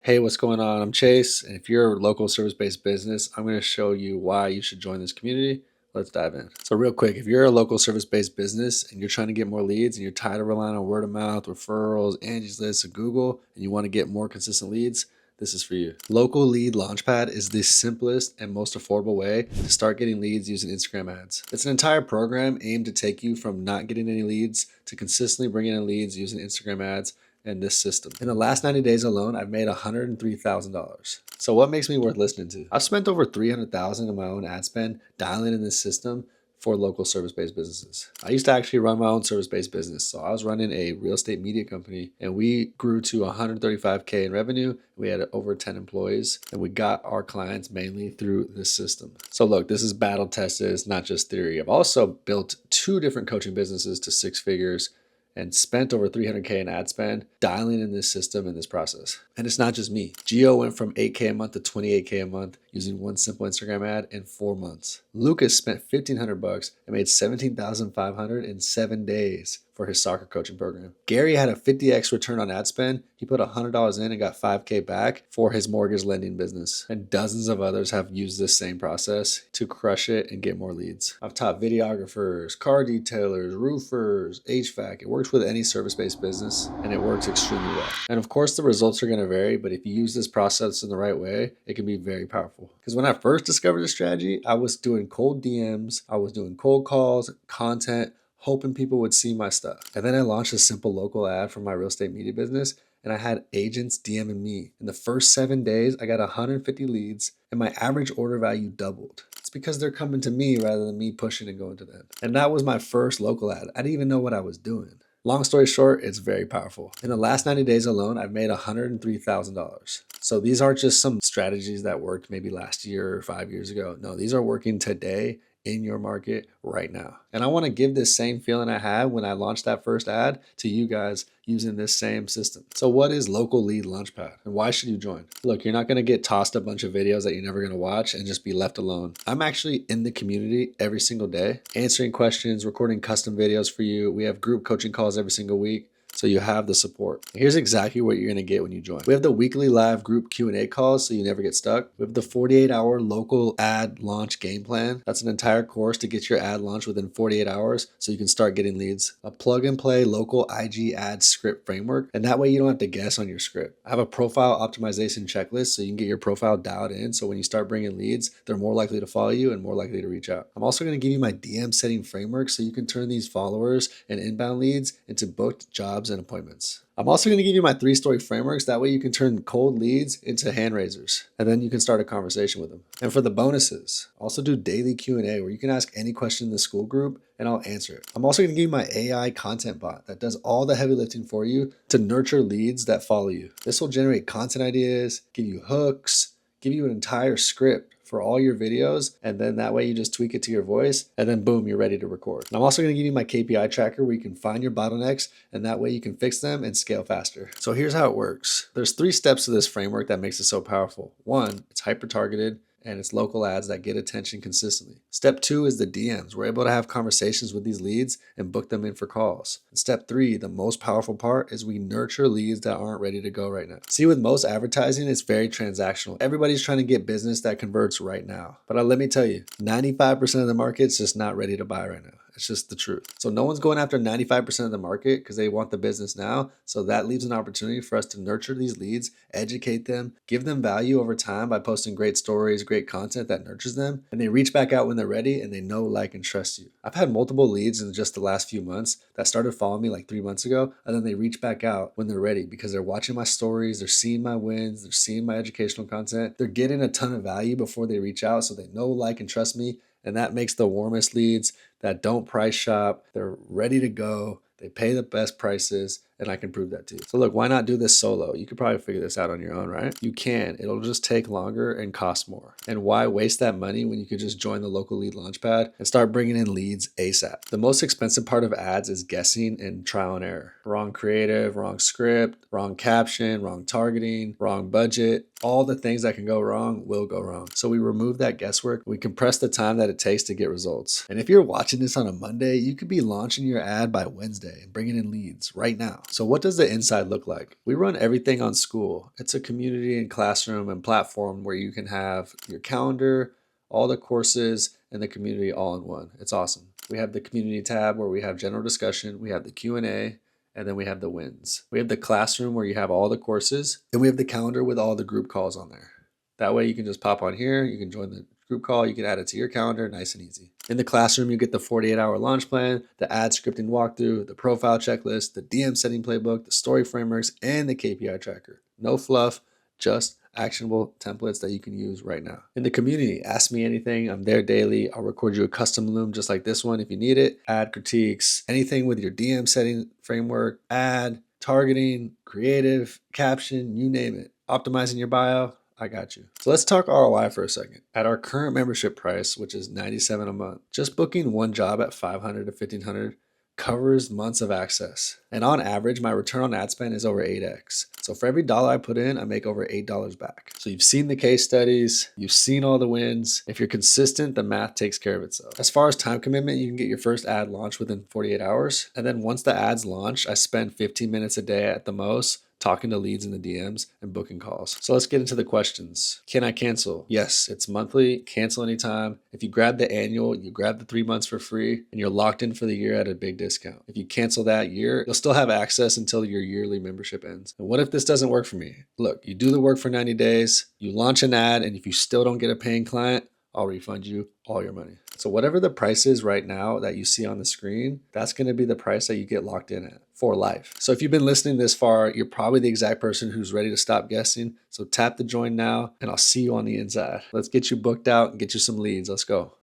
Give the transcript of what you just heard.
Hey, what's going on? I'm Chase, and if you're a local service-based business, I'm going to show you why you should join this community. Let's dive in. So real quick, if you're a local service-based business and you're trying to get more leads and you're tired of relying on word of mouth, referrals, Angie's List, and Google, and you want to get more consistent leads, this is for you. Local Lead Launchpad is the simplest and most affordable way to start getting leads using Instagram ads. It's an entire program aimed to take you from not getting any leads to consistently bringing in leads using Instagram ads and this system. In the last 90 days alone, I've made $103,000. So what makes me worth listening to? I've spent over $300,000 in my own ad spend dialing in this system for local service-based businesses. I used to actually run my own service-based business. So I was running a real estate media company and we grew to 135K in revenue. We had over 10 employees and we got our clients mainly through this system. So look, this is battle tested. It's not just theory. I've also built 2 different coaching businesses to 6 figures and spent over 300K in ad spend dialing in this system and this process. And it's not just me. Gio went from 8K a month to 28K a month using one simple Instagram ad in 4 months. Lucas spent $1,500 and made $17,500 in 7 days for his soccer coaching program. Gary had a 50x return on ad spend. He put $100 in and got 5K back for his mortgage lending business. And dozens of others have used this same process to crush it and get more leads. I've taught videographers, car detailers, roofers, HVAC. It works with any service-based business and it works extremely well. And of course the results are going to vary, but if you use this process in the right way, it can be very powerful. Because when I first discovered this strategy, I was doing cold DMs, I was doing cold calls, content, hoping people would see my stuff. And then I launched a simple local ad for my real estate media business and I had agents DMing me. In the first 7 days, I got 150 leads and my average order value doubled. It's because they're coming to me rather than me pushing and going to them. And that was my first local ad. I didn't even know what I was doing. Long story short, it's very powerful. In the last 90 days alone, I've made $103,000. So these aren't just some strategies that worked maybe last year or 5 years ago. No, these are working today in your market right now. And I want to give this same feeling I had when I launched that first ad to you guys using this same system. So what is Local Lead Launchpad and why should you join? Look, you're not going to get tossed a bunch of videos that you're never going to watch and just be left alone. I'm actually in the community every single day, answering questions, recording custom videos for you. We have group coaching calls every single week. So you have the support. Here's exactly what you're going to get when you join. We have the weekly live group Q&A calls so you never get stuck. We have the 48-hour local ad launch game plan. That's an entire course to get your ad launch within 48 hours so you can start getting leads. A plug and play local IG ad script framework. And that way you don't have to guess on your script. I have a profile optimization checklist so you can get your profile dialed in. So when you start bringing leads, they're more likely to follow you and more likely to reach out. I'm also going to give you my DM setting framework so you can turn these followers and inbound leads into booked jobs and appointments. I'm also going to give you my 3-story frameworks. That way you can turn cold leads into hand raisers and then you can start a conversation with them. And for the bonuses, also do daily Q&A where you can ask any question in the school group and I'll answer it. I'm also going to give you my AI content bot that does all the heavy lifting for you to nurture leads that follow you. This will generate content ideas, give you hooks, give you an entire script for all your videos, and then that way you just tweak it to your voice, and then boom, you're ready to record. And I'm also gonna give you my KPI tracker where you can find your bottlenecks, and that way you can fix them and scale faster. So here's how it works. There's 3 steps to this framework that makes it so powerful. 1, it's hyper-targeted, and it's local ads that get attention consistently. Step 2 is the DMs. We're able to have conversations with these leads and book them in for calls. And step 3, the most powerful part, is we nurture leads that aren't ready to go right now. See, with most advertising, it's very transactional. Everybody's trying to get business that converts right now. But let me tell you, 95% of the market's just not ready to buy right now. It's just the truth. So no one's going after 95% of the market because they want the business now. So that leaves an opportunity for us to nurture these leads, educate them, give them value over time by posting great stories, great content that nurtures them. And they reach back out when they're ready and they know, like, and trust you. I've had multiple leads in just the last few months that started following me like 3 months ago. And then they reach back out when they're ready because they're watching my stories, they're seeing my wins, they're seeing my educational content. They're getting a ton of value before they reach out. So they know, like, and trust me. And that makes the warmest leads that don't price shop. They're ready to go. They pay the best prices, and I can prove that to you. So look, why not do this solo? You could probably figure this out on your own, right? You can. It'll just take longer and cost more. And why waste that money when you could just join the Local Lead Launchpad and start bringing in leads ASAP? The most expensive part of ads is guessing and trial and error. Wrong creative, wrong script, wrong caption, wrong targeting, wrong budget. All the things that can go wrong will go wrong. So we remove that guesswork. We compress the time that it takes to get results. And if you're watching this on a Monday, you could be launching your ad by Wednesday and bringing in leads right now. So what does the inside look like? We run everything on School. It's a community and classroom and platform where you can have your calendar, all the courses, and the community all in one. It's awesome. We have the community tab where we have general discussion, we have the Q&A, and then we have the wins. We have the classroom where you have all the courses, and we have the calendar with all the group calls on there. That way you can just pop on here, you can join the group call, you can add it to your calendar, nice and easy. In the classroom, you get the 48-hour launch plan, the ad scripting walkthrough, the profile checklist, the DM setting playbook, the story frameworks, and the KPI tracker. No fluff, just actionable templates that you can use right now. In the community, ask me anything. I'm there daily. I'll record you a custom loom just like this one if you need it. Ad critiques, anything with your DM setting framework, ad, targeting, creative, caption, you name it. Optimizing your bio, I got you. So let's talk ROI for a second. At our current membership price, which is $97 a month, just booking one job at $500 to $1,500 covers months of access. And on average, my return on ad spend is over 8x. So for every dollar I put in, I make over $8 back. So you've seen the case studies, you've seen all the wins. If you're consistent, the math takes care of itself. As far as time commitment, you can get your first ad launched within 48 hours. And then once the ads launch, I spend 15 minutes a day at the most talking to leads in the DMs and booking calls. So let's get into the questions. Can I cancel? Yes, it's monthly, cancel anytime. If you grab the annual, you grab the 3 months for free and you're locked in for the year at a big discount. If you cancel that year, you'll still have access until your yearly membership ends. And what if this doesn't work for me? Look, you do the work for 90 days, you launch an ad, and if you still don't get a paying client, I'll refund you all your money. So whatever the price is right now that you see on the screen, that's going to be the price that you get locked in at for life. So if you've been listening this far, you're probably the exact person who's ready to stop guessing. So tap the join now and I'll see you on the inside. Let's get you booked out and get you some leads. Let's go.